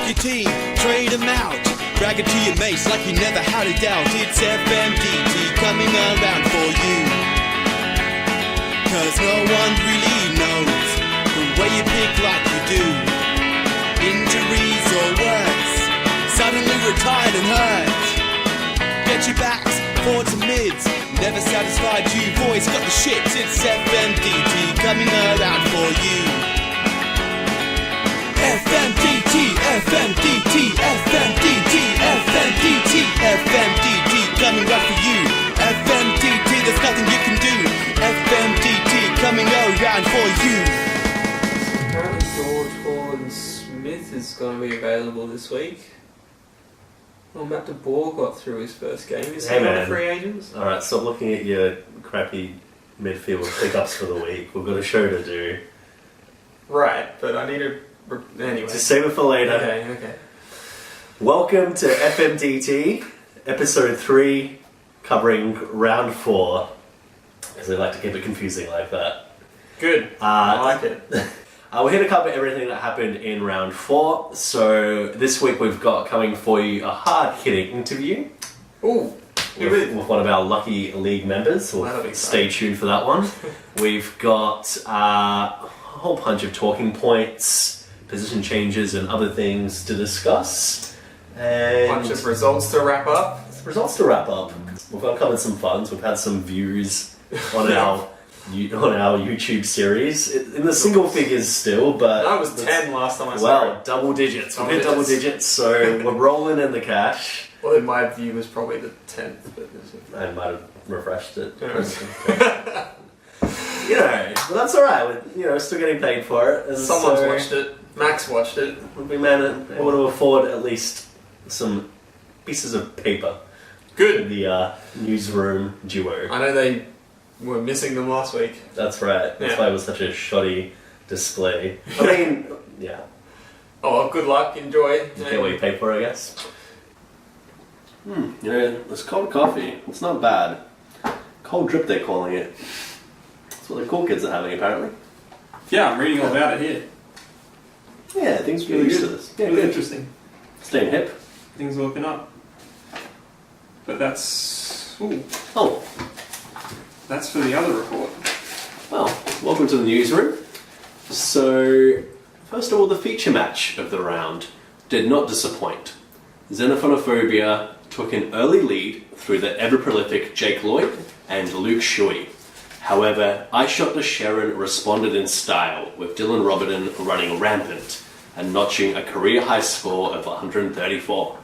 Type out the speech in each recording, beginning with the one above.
your team, trade them out. Brag it to your mates like you never had a doubt. It's FMDT coming around for you. Cause no one really knows the way you pick like you do. Injuries or worse, suddenly retired and hurt. Get your backs, forwards and mids, never satisfied, you've always got the shits. It's FMDT coming around for you. FMDT, FMDT, FMDT, FMDT, FMDT coming right for you. FMDT, there's nothing you can do. FMDT coming around for you. Apparently George Horn-Smith is going to be available this week. Well, Matt DeBoer got through his first game. Is he one of free agents? Alright, stop looking at your crappy midfield pickups for the week. We've got a show to do. Right, but I need to... Anyway. Just save it for later. Okay. Welcome to FMDT, episode 3, covering round 4. Because they like to keep it confusing like that. Good. I like it. We're here to cover everything that happened in round 4. So this week we've got coming for you a hard-hitting interview. Ooh. With one of our lucky league members. So stay tuned for that one. We've got a whole bunch of talking points, position changes and other things to discuss. And bunch of results to wrap up. We've uncovered some funds. We've had some views on our YouTube series in the single figures still, but I was 10 last time I saw well, it. double digits. We've hit double digits, so we're rolling in the cash. Well, in my view, was probably the 10th. But I might have refreshed it. You know, but that's alright. We're still getting paid for it. And someone's watched it. Max watched it. We've been able to afford at least some pieces of paper. Good. The newsroom duo. I know they were missing them last week. That's right. That's why it was such a shoddy display. I mean, yeah. Oh, well, good luck. Enjoy. You get what you pay for, I guess. This cold coffee, it's not bad. Cold drip, they're calling it. That's what the cool kids are having, apparently. Yeah, I'm reading all about it here. Yeah, things really used to this. Yeah, really good. Interesting. Staying hip. Things are looking up. But that's... Ooh. Oh. That's for the other report. Well, welcome to the newsroom. So, first of all, the feature match of the round did not disappoint. Xenophonophobia took an early lead through the ever-prolific Jake Lloyd and Luke Shuey. However, I Shot the Sharon responded in style, with Dylan Robertson running rampant and notching a career-high score of 134.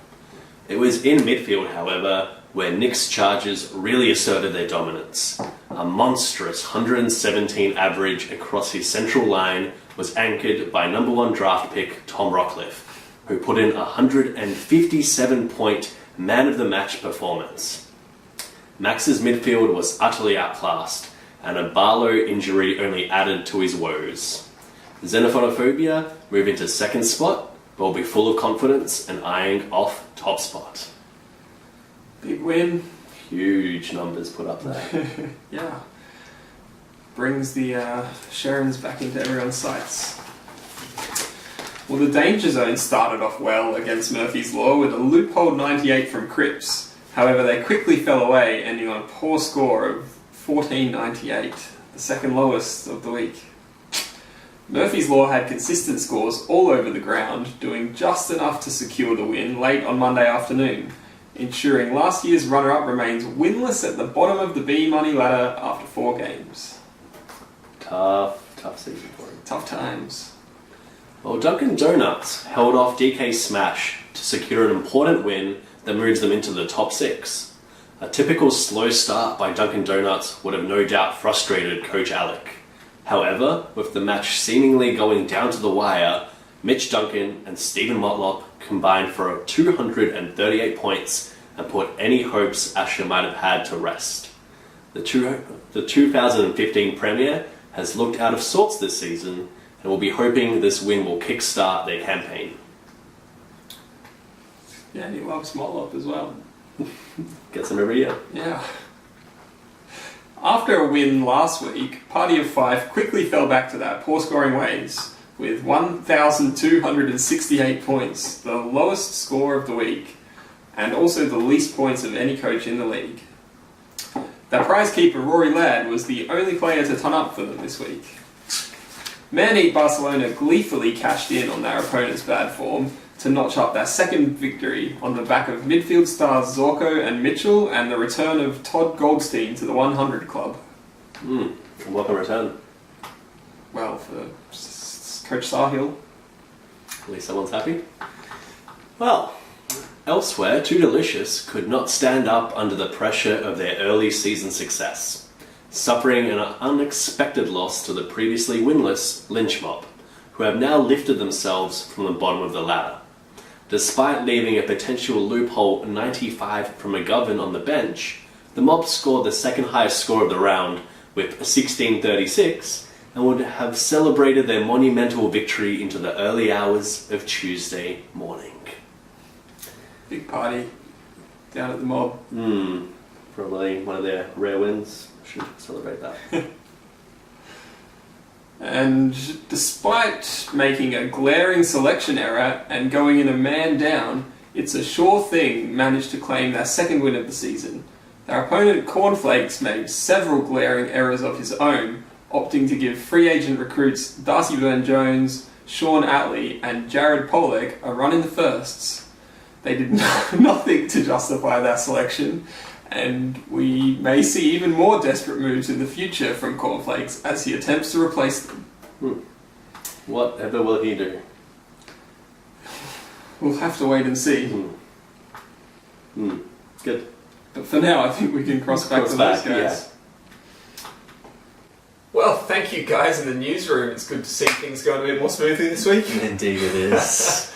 It was in midfield, however, where Nick's Chargers really asserted their dominance. A monstrous 117 average across his central line was anchored by number 1 draft pick Tom Rockcliffe, who put in a 157-point man-of-the-match performance. Max's midfield was utterly outclassed, and a Barlow injury only added to his woes. Xenophonophobia move into second spot, but will be full of confidence and eyeing off top spot. Big win. Huge numbers put up there. Yeah. Brings the Sharons back into everyone's sights. Well, the Danger Zone started off well against Murphy's Law with a loophole 98 from Cripps. However, they quickly fell away, ending on a poor score of 1498, the second lowest of the week. Murphy's Law had consistent scores all over the ground, doing just enough to secure the win late on Monday afternoon, ensuring last year's runner-up remains winless at the bottom of the B Money ladder after 4 games. Tough season for him. Tough times. Well, Dunkin' Donuts held off DK Smash to secure an important win that moves them into the top 6. A typical slow start by Dunkin' Donuts would have no doubt frustrated Coach Alec. However, with the match seemingly going down to the wire, Mitch Duncan and Stephen Motlop combined for 238 points and put any hopes Asher might have had to rest. The 2015 Premier has looked out of sorts this season and will be hoping this win will kickstart their campaign. Yeah, and he loves Motlop as well. Gets them every year. Yeah. After a win last week, Party of 5 quickly fell back to their poor scoring ways, with 1,268 points, the lowest score of the week, and also the least points of any coach in the league. Their prize keeper, Rory Ladd, was the only player to turn up for them this week. Man-eat Barcelona gleefully cashed in on their opponent's bad form to notch up their second victory on the back of midfield stars Zorko and Mitchell and the return of Todd Goldstein to the 100 club. Welcome return. Well, for Coach Sahil. At least someone's happy. Well, elsewhere, Too Delicious could not stand up under the pressure of their early season success, suffering an unexpected loss to the previously winless Lynch Mob, who have now lifted themselves from the bottom of the ladder. Despite leaving a potential loophole 95 from McGovern on the bench, the Mob scored the second highest score of the round with 1636 and would have celebrated their monumental victory into the early hours of Tuesday morning. Big party down at the Mob. Probably one of their rare wins. Should celebrate that. And despite making a glaring selection error and going in a man down, It's a Sure Thing managed to claim their second win of the season. Their opponent Cornflakes made several glaring errors of his own, opting to give free agent recruits Darcy Byrne-Jones, Sean Atley and Jared Pollock a run in the firsts. They did nothing to justify their selection, and we may see even more desperate moves in the future from Cornflakes as he attempts to replace them. Whatever will he do? We'll have to wait and see. Good. But for now, I think we can cross back to those guys. Yeah. Well, thank you guys in the newsroom. It's good to see things going a bit more smoothly this week. Indeed it is.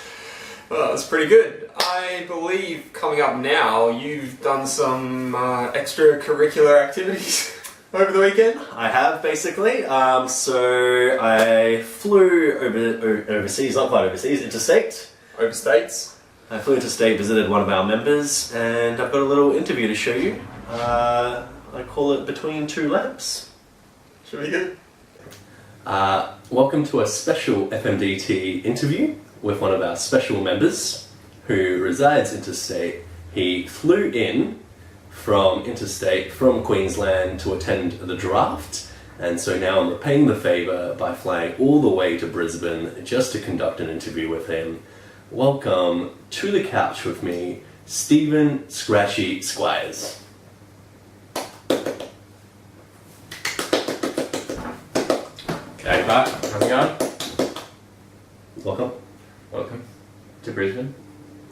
Well, that's pretty good. I believe coming up now, you've done some extracurricular activities over the weekend. I have, basically. So I flew overseas, not quite overseas, interstate. Overstates. I flew interstate, visited one of our members, and I've got a little interview to show you. I call it Between Two Lamps. Should be good. Welcome to a special FMDT interview with one of our special members who resides interstate. He flew in from interstate from Queensland to attend the draft, and so now I'm repaying the favour by flying all the way to Brisbane just to conduct an interview with him. Welcome to the couch with me, Stephen Scratchy Squires. Hey Pat, how's it going? Welcome. Welcome to Brisbane.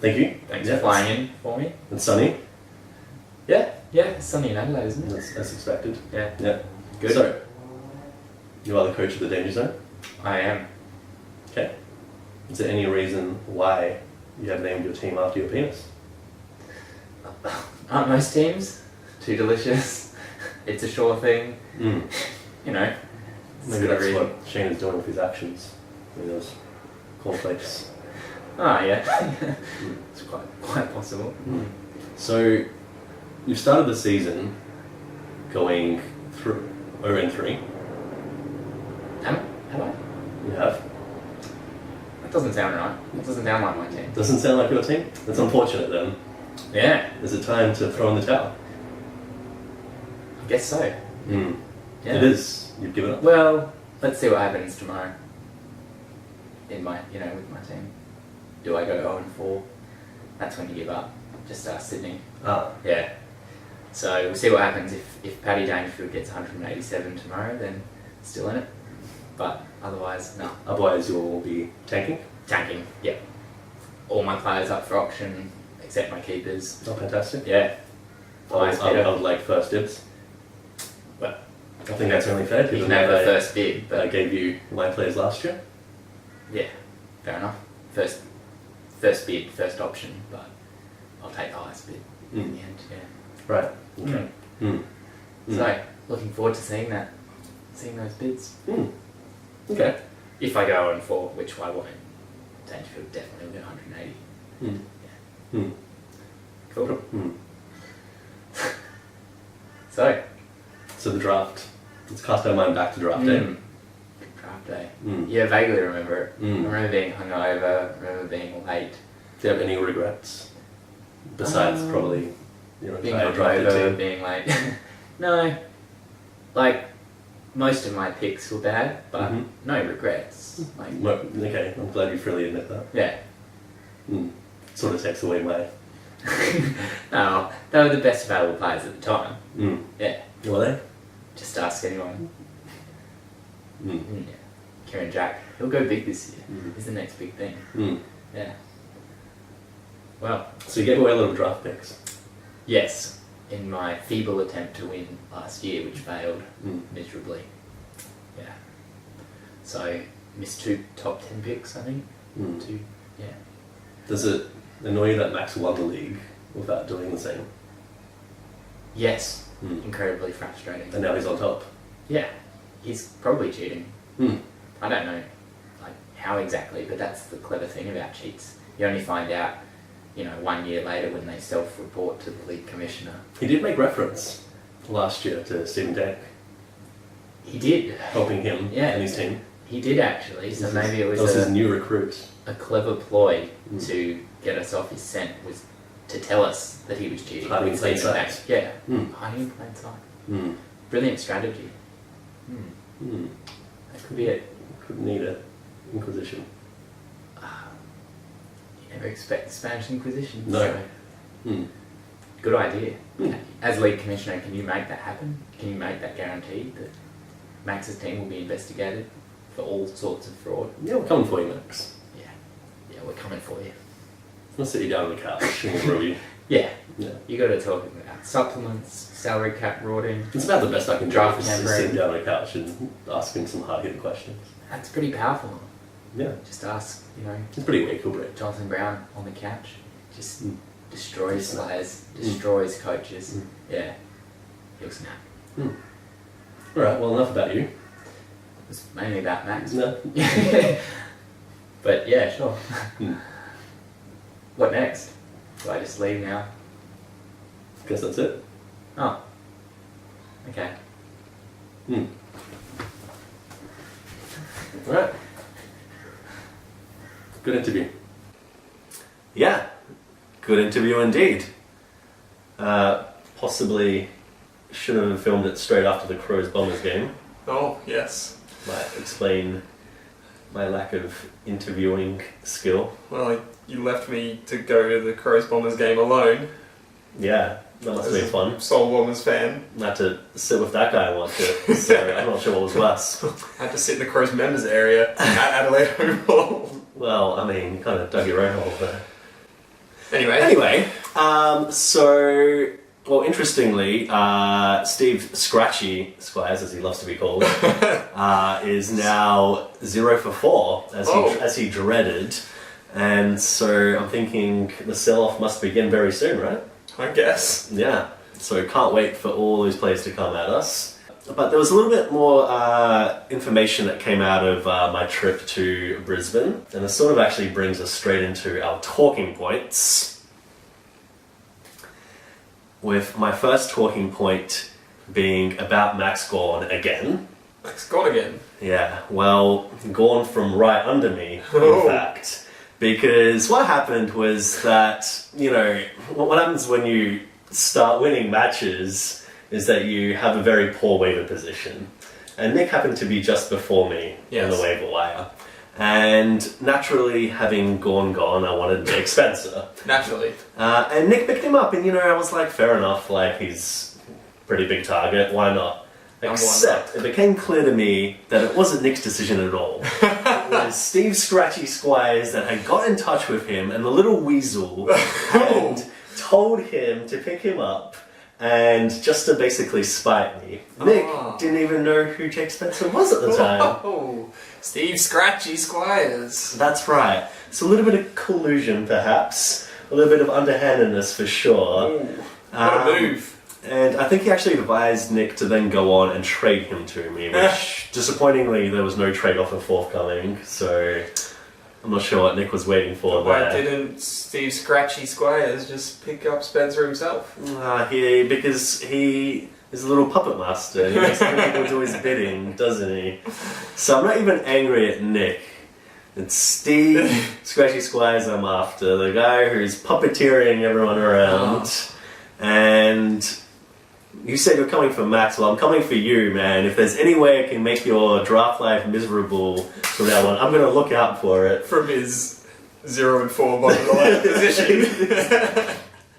Thank you. Thanks for flying in for me. It's sunny. Yeah, it's sunny in Adelaide, isn't it? As expected. Yeah. Good. So, you are the coach of the Danger Zone? I am. Okay. Is there any reason why you have named your team after your penis? Aren't most teams too delicious? It's a sure thing. You know. Maybe that's what Shane is doing with his actions. With those cornflakes. Ah, yeah. It's quite possible. So, you started the season going through 0-3. Have I? You have. That doesn't sound right. That doesn't sound like my team. Doesn't sound like your team? That's unfortunate then. Yeah. Is it time to throw in the towel? I guess so. Yeah. It is. You've given up. Well, let's see what happens tomorrow. With my team. Do I go 0-4? That's when you give up. Just Sydney. Yeah. So we'll see what happens. If Paddy Dangerfield gets 187 tomorrow, then still in it. But otherwise, no. Otherwise you'll be tanking? Tanking, yeah. All my players up for auction, except my keepers. Oh, fantastic. Yeah. I would like first dibs. Well, I think that's only fair. You can have the first bid, but I gave you my players last year. yeah, fair enough. First bid, first option, but I'll take the highest bid in the end. Yeah. Right. Okay. So looking forward to seeing those bids. Okay. If I go 0-4, which I won't, Dangerfield definitely will get 180. Cool. So the draft. Let's cast our mind back to draft day. Draft rough day. Mm. Yeah, vaguely remember it. Mm. I remember being hungover, I remember being late. Do you have any regrets? Besides probably Being entire drafted hungover, team? being late. No. Like, most of my picks were bad, but Mhm. no regrets. Like, No, okay, I'm glad you freely admit that. yeah. Mm. Sort of takes away my... No, they were the best available players at the time. Mm. Yeah. Were they? Just ask anyone. Mm. Yeah. Kieran Jack, he'll go big this year. Mm. He's the next big thing. Mm. Yeah. Well, So you gave away a lot of draft picks. yes, in my feeble attempt to win last year, which failed Mm. miserably. Yeah. So, missed 2 top 10 picks, I think. Mm. 2, yeah. Does it annoy you that Max won the league without doing the same? Yes. Mm. Incredibly frustrating. And now he's on top. Yeah. He's probably cheating. Mm. I don't know like how exactly, but that's the clever thing about cheats. You only find out, 1 year later when they self-report to the league commissioner. He did make reference last year to Stephen Dank, He did. helping him Yeah. and his team. He did actually, so maybe it That was his was new recruit. a clever ploy Mm. to get us off his scent, was to tell us that he was cheating. Hiding in We'd plain seen it sight. back. Yeah, Mm. hiding in plain sight. Mm. Brilliant strategy. Mm. That could be it. Could need a Inquisition. You never expect the Spanish Inquisition. No. So Mm. good idea. Mm. As league commissioner, can you make that happen? Can you make that guarantee that Max's team will be investigated for all sorts of fraud? Yeah, we're coming for you, Max. Yeah, we're coming for you. We'll sit you down on the couch and we'll grill you. Yeah, Yeah. you got to talk about supplements, salary cap rorting. It's about the best I can do. Draft Is just tampering. sitting down on the couch and asking some hard-hitting questions. That's pretty powerful. Yeah. Just ask, It's pretty weak, Brett. Jonathan Brown on the couch. Just Mm. destroys Mm. players, destroys coaches. Mm. Yeah, he'll snap. Alright, well, enough about you. It's mainly about Max. No. But yeah, sure. Hmm. What next? Do I just leave now? Guess that's it. Oh. Okay. Hmm. Alright. Good interview. Yeah, good interview indeed. Possibly should have filmed it straight after the Crows Bombers game. Oh, yes. Might explain my lack of interviewing skill. Well, you left me to go to the Crows Bombers game alone. Yeah, that must have been fun. Sole Bombers fan. I had to sit with that guy and watch it, so I'm not sure what was worse. I had to sit in the Crows members area at Adelaide Oval. Well, I mean, you kind of dug your own hole there. Anyway. Well, interestingly, Steve Scratchy Squires, as he loves to be called, is now 0 for 4, as he dreaded. And so I'm thinking the sell-off must begin very soon, right? I guess. Yeah. So can't wait for all those players to come at us. But there was a little bit more information that came out of my trip to Brisbane. And this sort of actually brings us straight into our talking points. With my first talking point being about Max Gawn again. Max gone again. Yeah, well, Gawn from right under me, in Oh. fact. Because what happened was that, what happens when you start winning matches is that you have a very poor waiver position. And Nick happened to be just before me on the waiver wire. And naturally, having gone, I wanted Jake Spencer. Naturally. And Nick picked him up, and I was like, fair enough, like, he's a pretty big target, why not? Except, it became clear to me that it wasn't Nick's decision at all. It was Steve Scratchy Squires that had got in touch with him, and the little weasel, and told him to pick him up, and just to basically spite me. Nick didn't even know who Jake Spencer was at the time. Oh, Steve Scratchy Squires. That's right. So a little bit of collusion, perhaps. A little bit of underhandedness, for sure. Ooh, what a move. And I think he actually advised Nick to then go on and trade him to me, which, disappointingly, there was no trade offer forthcoming, so I'm not sure what Nick was waiting for Why there. didn't Steve Scratchy Squires just pick up Spencer himself? Because he He's a little puppet master. He makes other people do his bidding, doesn't he? So I'm not even angry at Nick. It's Steve Scratchy Squires I'm after, the guy who's puppeteering everyone around. And you said you're coming for Max, well I'm coming for you, man. If there's any way I can make your draft life miserable from that one, I'm going to look out for it. From his 0 and 4 bottom of the line position.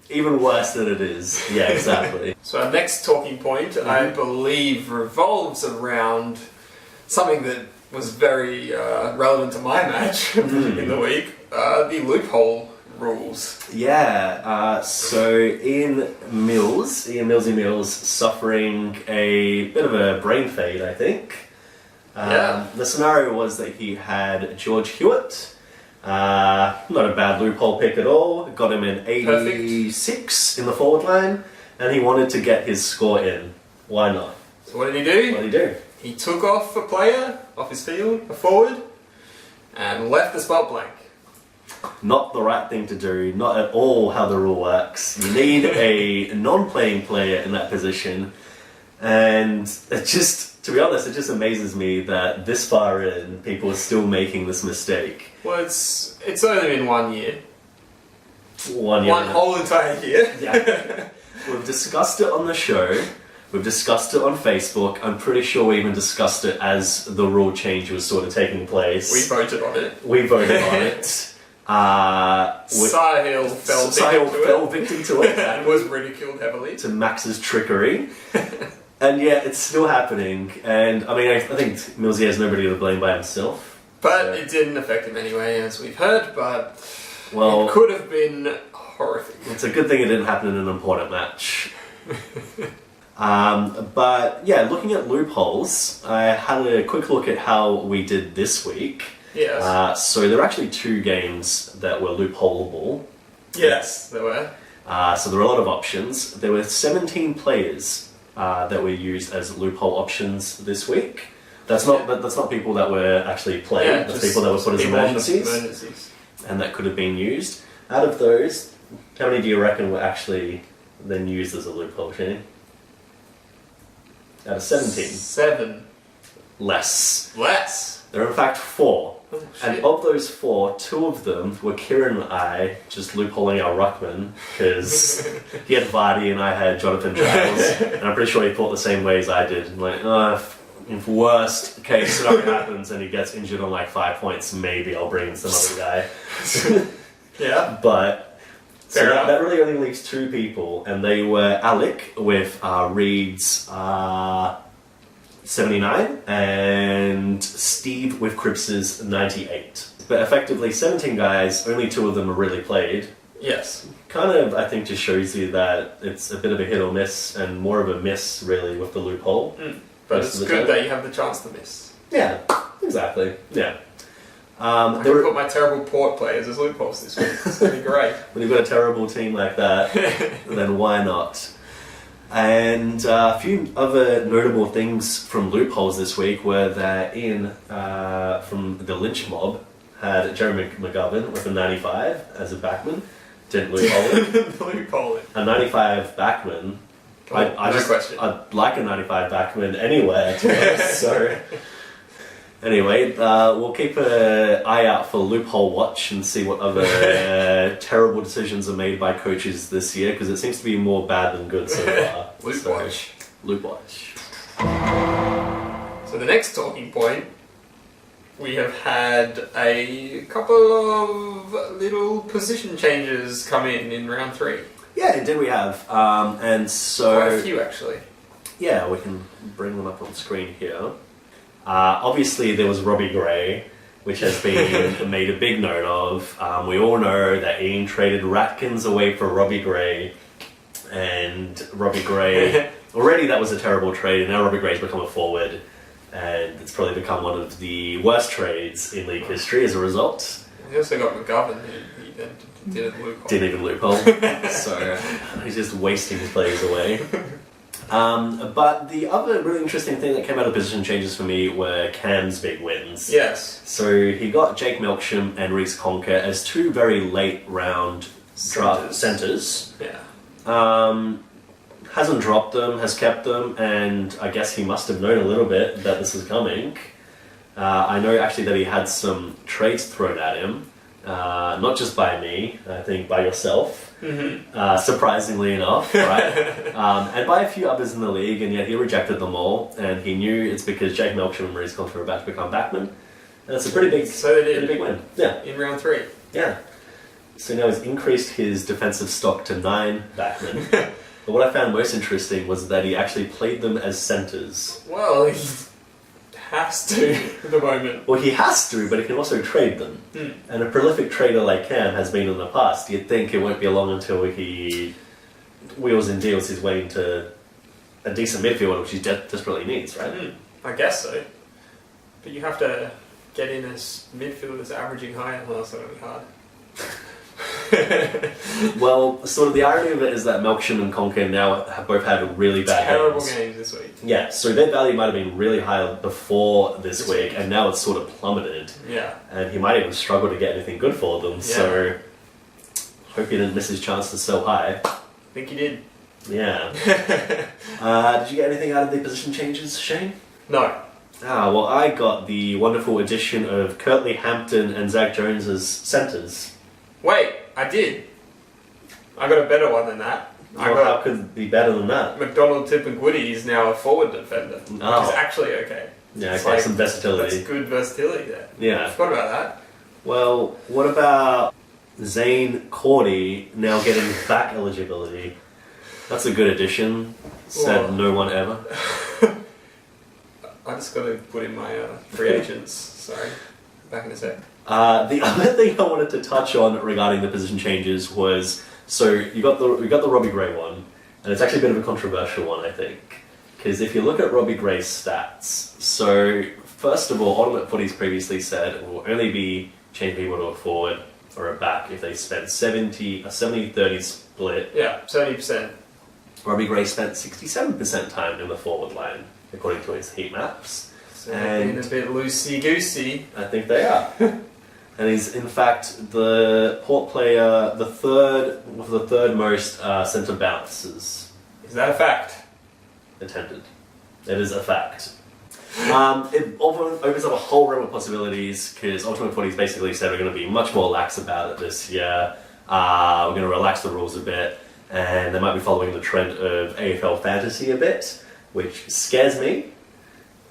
Even worse than it is. Yeah, exactly. So our next talking point, I believe, revolves around something that was very relevant to my match in the week, the loophole rules. Yeah, so Ian Millsy suffering a bit of a brain fade, I think. The scenario was that he had George Hewitt. Not a bad loophole pick at all. Got him in 86 in the forward line, and he wanted to get his score in. Why not? So what did he do? What did he do? He took off a player off his field, a forward, and left the spot blank. Not the right thing to do. Not at all how the rule works. You need a non-playing player in that position, and it just, to be honest, it just amazes me that this far in, people are still making this mistake. Well, it's only been 1 year. 1 year. One whole entire year. Yeah. We've discussed it on the show. We've discussed it on Facebook. I'm pretty sure we even discussed it as the rule change was sort of taking place. We voted on it. We voted on it. Sahil fell victim to it. And was ridiculed heavily. To Max's trickery. And yeah, it's still happening. And I mean, I think Millsy has nobody to blame by himself. But it didn't affect him anyway, as we've heard, but well, it could have been horrific. It's a good thing it didn't happen in an important match. But yeah, looking at loopholes, I had a quick look at how we did this week. Yes. So there were actually 2 games that were loopholeable. Yes, there were. So there were a lot of options. There were 17 players that were used as loophole options this week. That's not people that were actually played. Yeah, that's people that were put as emergencies. And that could have been used. Out of those, how many do you reckon were actually then used as a loophole, Shane? Out of 17. 7. Less. There are in fact 4. Oh, and of those 4, 2 of them were Kieran and I just loopholing our ruckman, because he had Vardy and I had Jonathan Giles, and I'm pretty sure he thought the same way as I did. I'm like, if worst case scenario happens and he gets injured on like 5 points, maybe I'll bring in some other guy. Yeah. But so that really only leaves 2 people, and they were Alec with Reed's 79 and Steve with Cripps's 98. But effectively 17 guys, only 2 of them are really played. Yes. Kind of, I think, just shows you that it's a bit of a hit or miss, and more of a miss really with the loophole. But it's good that you have the chance to miss. Yeah, exactly. Yeah. I can put my terrible port players as loopholes this week. It's going to be great. When you've got a terrible team like that, then why not? And a few other notable things from loopholes this week were that Ian from the Lynch Mob had Jeremy McGovern with a 95 as a backman. Didn't loophole it. A 95 backman. I'd like a 95 backman anywhere, to be honest. So anyway, we'll keep an eye out for Loophole Watch and see what other terrible decisions are made by coaches this year, because it seems to be more bad than good so far. Loop Watch. So the next talking point, we have had a couple of little position changes come in round 3. Yeah, did we have. And so... Quite a few, actually. Yeah, we can bring them up on screen here. Obviously, there was Robbie Gray, which has been made a big note of. We all know that Ian traded Ratkins away for Robbie Gray. And Robbie Gray... already that was a terrible trade, and now Robbie Gray's become a forward. And it's probably become one of the worst trades in league history as a result. We also got McGovern, who didn't loophole. Didn't even loophole. So he's just wasting his players away. But the other really interesting thing that came out of position changes for me were Cam's big wins. Yes. So he got Jake Melksham and Reece Conker as 2 very late round draft centres. Yeah. hasn't dropped them, has kept them, and I guess he must have known a little bit that this is coming. I know actually that he had some trades thrown at him, not just by me, I think by yourself, surprisingly enough, right? And by a few others in the league, and yet he rejected them all, and he knew it's because Jake Melksham and Maurice Contra were about to become backmen, and it's a pretty big, So they did. pretty big win. Yeah. In round 3. Yeah. So now he's increased his defensive stock to 9 backmen. But what I found most interesting was that he actually played them as centres. Well, he has to at the moment. Well, he has to, but he can also trade them. And a prolific trader like Cam has been in the past. You'd think it won't be long until he wheels and deals his way into a decent midfielder, which he desperately needs, right? I guess so. But you have to get in as midfielders averaging higher. Well, that's going to be hard. Well, sort of the irony of it is that Melksham and Conker now have both had really bad Terrible games. games this week. Yeah, so their value might have been really high before this week, and now it's sort of plummeted. Yeah. And he might even struggle to get anything good for them, so hope he didn't miss his chance to sell high. I think he did. Yeah. Did you get anything out of the position changes, Shane? No. Well, I got the wonderful addition of Curtly Hampton and Zach Jones as centres. Wait, I did. I got a better one than that. How could it be better than that? McDonald, Tip and Goody is now a forward defender, which is actually okay. Yeah, It's okay, like- some versatility. That's good versatility there. I Yeah. forgot about that. Well, what about Zane Cordy now getting back eligibility? That's a good addition. Said Well- no one ever. I just got to put in my free agents. Sorry. Back in a sec. The other thing I wanted to touch on regarding the position changes was, so we got the Robbie Gray one, and it's actually a bit of a controversial one, I think, because if you look at Robbie Gray's stats, so first of all, Ultimate Footy's previously said it will only be changing people to a forward or a back if they spent a 70-30 split. Yeah, 70%. Robbie Gray spent 67% time in the forward line, according to his heat maps. So they're being a bit loosey-goosey. I think they are. And he's in fact the Port player, the third most centre bounces Is that a fact? attended. It is a fact. It opens up a whole realm of possibilities because Ultimate Footy's basically said we're going to be much more lax about it this year. We're going to relax the rules a bit, and they might be following the trend of AFL fantasy a bit, which scares me.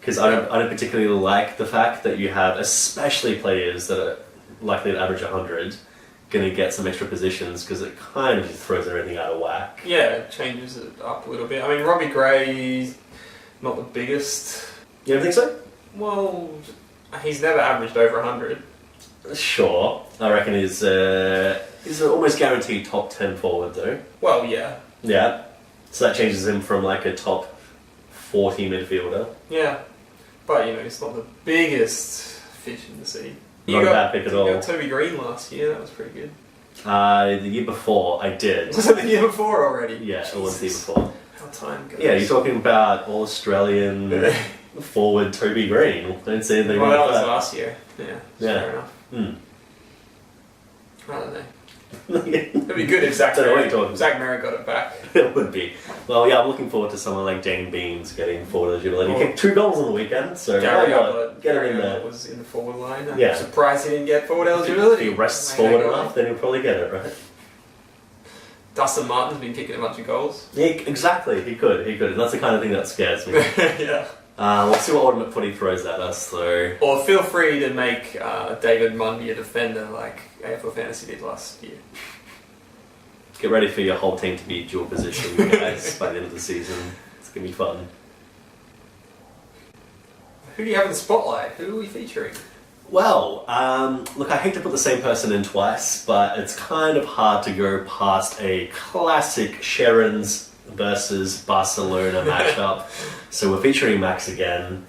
Because I don't particularly like the fact that you have, especially players that are likely to average 100, going to get some extra positions because it kind of just throws everything out of whack. Yeah, it changes it up a little bit. I mean, Robbie Gray's not the biggest. You don't think so? Well, he's never averaged over 100. Sure. I reckon he's an almost guaranteed top 10 forward though. Well, yeah. Yeah. So that changes him from like a top 40 midfielder. Yeah. But, you know, it's not the biggest fish in the sea. Not a bad pick at all. You got Toby Green last year, that was pretty good. The year before, I did. Was it the year before already? Yeah, it was the year Jesus. before. How time goes. Yeah, you're talking about All-Australian forward Toby Green. Don't say anything Well, that about was that. last year. Yeah, Yeah. fair enough. I don't know. It It'd be good if Zach Don't know what you're Merritt, talking Zach Merritt got it back. would be. Well, yeah, I'm looking forward to someone like Dane Beans getting forward eligibility. He Oh. kicked 2 goals on the weekend, so Gary why not? Ablett Get him in there. was in the forward line. I'm Yeah. surprised he didn't get forward If eligibility. he rests Maybe forward go enough, then he'll probably get it, right? Dustin Martin's been kicking a bunch of goals. Yeah, exactly, he could. And that's the kind of thing that scares me. Yeah. We'll see what Ultimate Footy throws at us, though. Or feel free to make David Mundy a defender like AFL Fantasy did last year. Get ready for your whole team to be dual position, guys, by the end of the season. It's going to be fun. Who do you have in the spotlight? Who are we featuring? Well, look, I hate to put the same person in twice, but it's kind of hard to go past a classic Sharon's versus Barcelona matchup. So we're featuring Max again,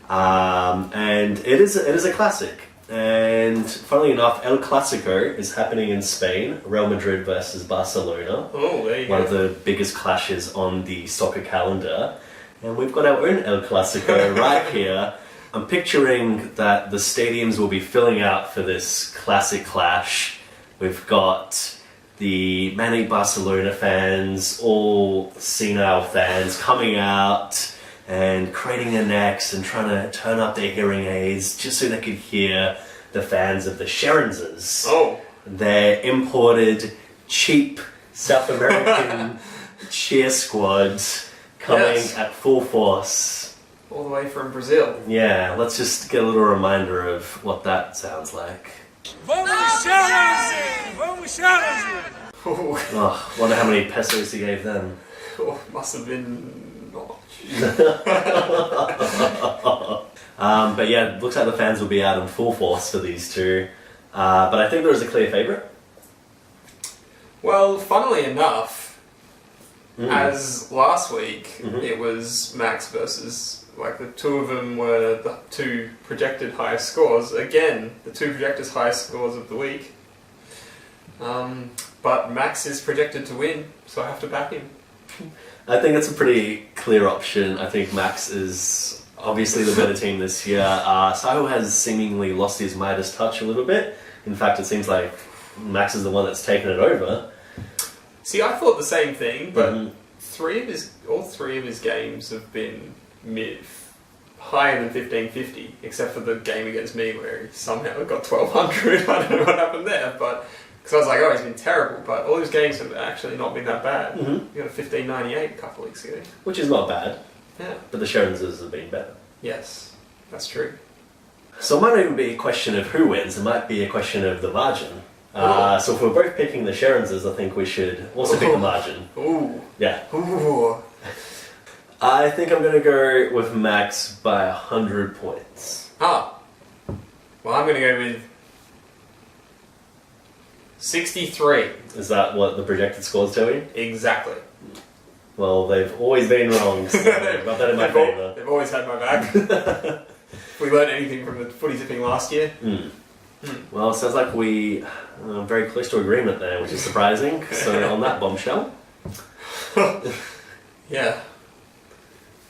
and it is a classic. And funnily enough, El Clasico is happening in Spain. Real Madrid versus Barcelona. Oh, there you One go. of the biggest clashes on the soccer calendar. And we've got our own El Clasico right here. I'm picturing that the stadiums will be filling out for this classic clash. We've got the Manic Barcelona fans, all senile fans, coming out and craning their necks and trying to turn up their hearing aids just so they could hear the fans of the Sherenses. Oh. Their imported, cheap South American cheer squads coming at full force. All the way from Brazil. Yeah, let's just get a little reminder of what that sounds like. Oh, wonder how many pesos he gave them. Oh, must have been not much. But yeah, looks like the fans will be out in full force for these two. But I think there is a clear favourite. Well, funnily enough, as last week, it was Max versus, like, the two of them were the two projected highest scores. Again, the two projected highest scores of the week. But Max is projected to win, so I have to back him. I think it's a pretty clear option. I think Max is obviously the better team this year. Saho has seemingly lost his Midas touch a little bit. In fact, it seems like Max is the one that's taken it over. See, I thought the same thing, but all three of his games have been higher than 1550, except for the game against me where he somehow got 1200. I don't know what happened there, but because I was like, oh, he's been terrible, but all his games have actually not been that bad. He got a 1598 a couple weeks ago. Which is not bad. Yeah. But the Sherenses have been better. Yes, that's true. So it might not even be a question of who wins, it might be a question of the margin. So if we're both picking the Sherenses, I think we should also pick the margin. Ooh. Yeah. Ooh. I think I'm going to go with Max by 100 points. Well, I'm going to go with 63. Is that what the projected scores tell you? Exactly. Well, they've always been wrong, so I've got that in my favour. They've always had my back. If we learned anything from the footy tipping last year. Well, it sounds like we are very close to agreement there, which is surprising. So on that bombshell. Yeah.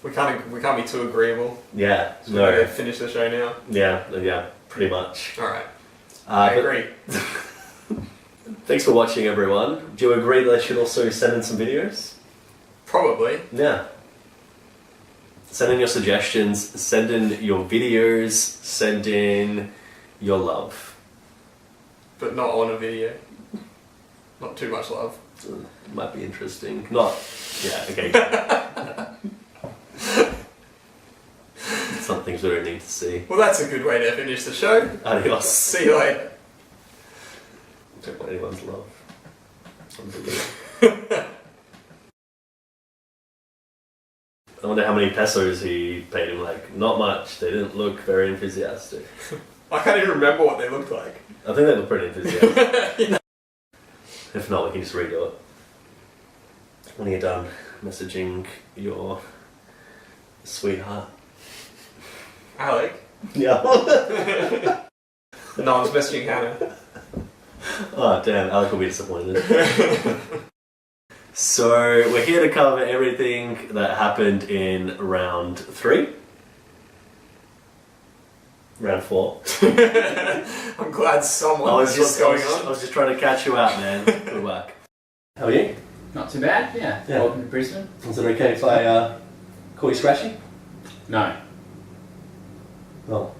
We can't be too agreeable. Yeah. So we're going to finish the show now. Yeah, pretty much. Alright. I agree. Thanks for watching, everyone. Do you agree that I should also send in some videos? Probably. Yeah. Send in your suggestions, send in your videos, send in your love. But not on a video. Not too much love. Might be interesting. Not... Yeah, okay. Some things we don't need to see. Well, that's a good way to finish the show. Adios. See you later. Don't want anyone's love. I wonder how many pesos he paid him. Like, not much. They didn't look very enthusiastic. I can't even remember what they looked like. I think they look pretty enthusiastic. If not, we can just redo it. When you're done messaging your sweetheart. Alec? Yeah. No one's messaging Hannah. Oh, damn. Alec will be disappointed. So, we're here to cover everything that happened in round 3. Round 4. I'm glad someone knows what's going on. I was just trying to catch you out, man. Good work. How are you? Not too bad, yeah. Welcome to Brisbane. Is it okay if I call you Scratchy? No. Oh.